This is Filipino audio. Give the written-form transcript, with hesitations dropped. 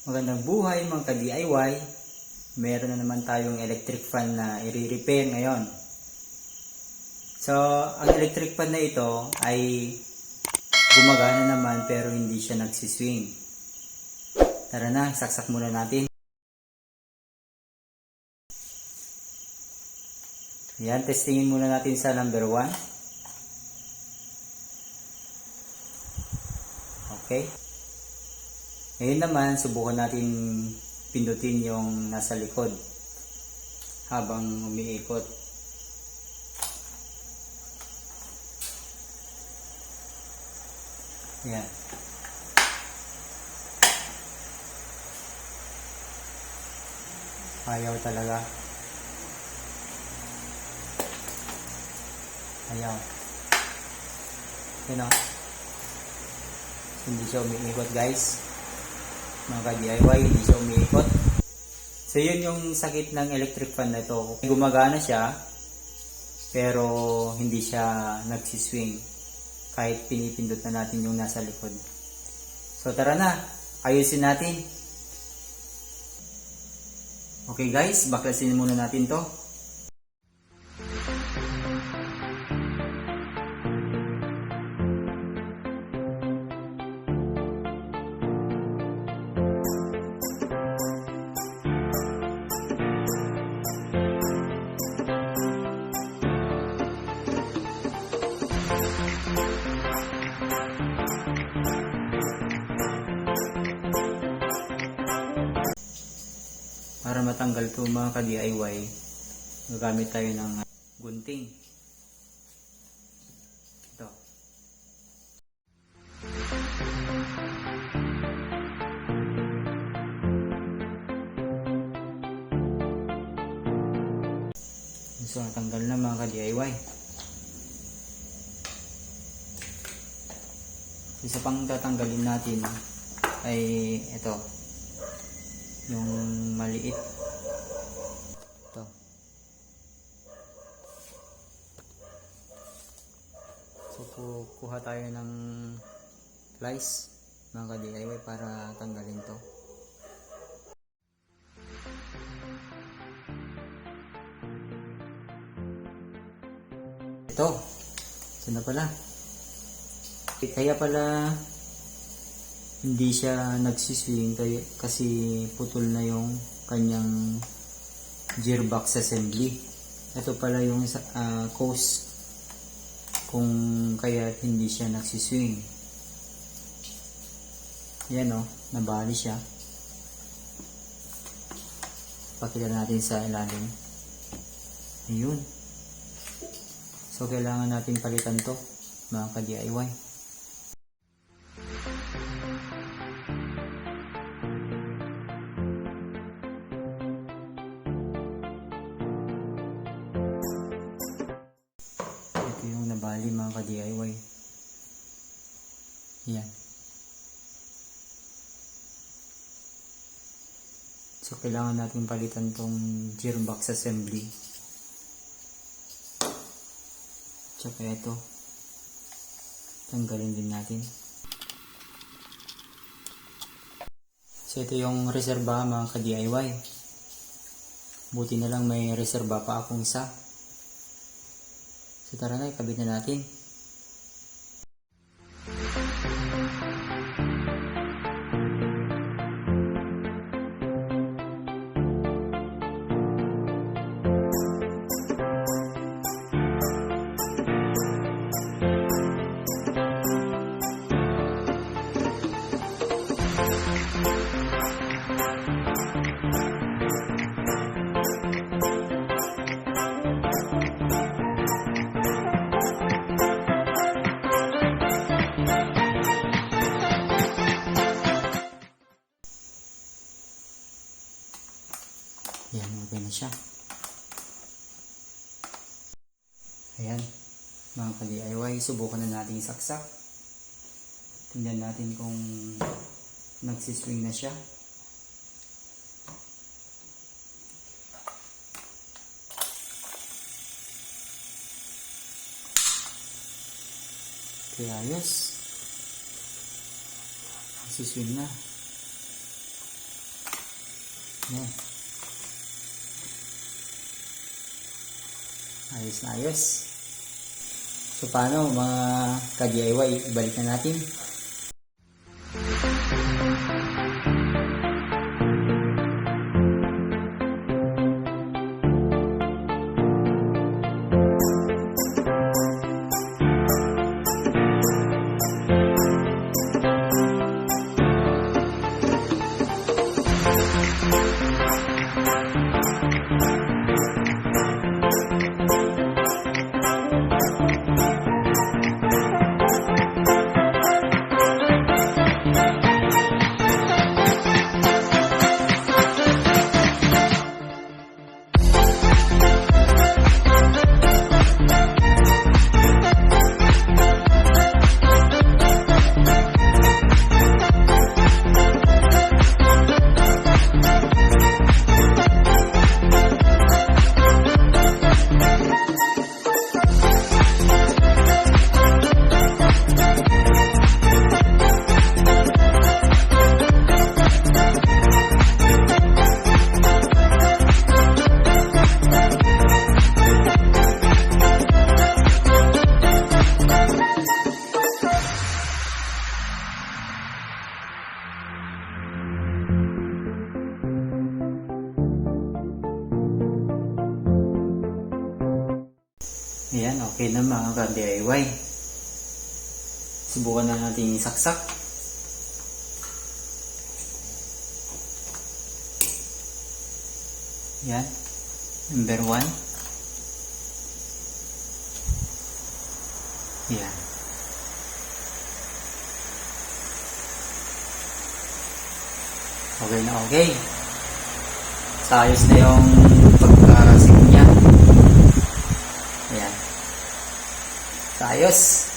Magandang buhay mga ka-DIY. Meron na naman tayong electric fan na i-repair ngayon. So, ang electric fan na ito ay gumagana naman pero hindi siya nagsiswing. Tara na, saksak muna natin. Yan, testingin muna natin sa number 1. Okay. Ngayon naman, subukan natin pindutin yung nasa likod habang umiikot. Yan. Ayaw talaga. Ayaw. Yun o. Hindi siya umiikot, guys. Mga ka-DIY, hindi siya umiikot. So yun yung sakit ng electric fan na ito. Gumagana siya pero hindi siya nagsiswing kahit pinipindot na natin yung nasa likod. So tara na, ayusin natin. Okay guys, baklasin muna natin to. Para matanggal ito mga ka-DIY, gagamit tayo ng gunting. Ito. So, natanggal na mga ka-DIY. Isa pang tatanggalin natin ay ito. Yung maliit. Ito. So, kuha tayo ng pliers mga ka-DIY para tanggalin to. Ito. Ito na pala. Kaya pala hindi siya nagsiswing kasi putol na yung kanyang gearbox assembly. Ito pala yung cause kung kaya hindi siya nagsiswing. Yan o, nabali siya. Pakita natin sa ilalim. Ayun. So kailangan natin palitan to mga ka-DIY. Yung nabali mga ka-DIY. Yan. So kailangan natin palitan tong gearbox assembly. Tsaka ito. Tanggalin din natin. So ito yung reserba mga ka-DIY. Buti na lang may reserba pa akong isa. So tara na, ikabit na natin. Ayan, okay na siya. Ayan, mga ka-DIY, subukan na natin saksak. Tingnan natin kung nagsiswing na siya. Okay, ayos. Nagsiswing na. Yan. Ayos na ayos. So paano mga ka-DIY, ibalik na natin. Ayan, okay na mga ka-DIY. Subukan na natin isaksak. Ayan, number 1. Ayan. Okay na okay. Sa ayos na yung pagkasik niya. Ayan. Sa ayos.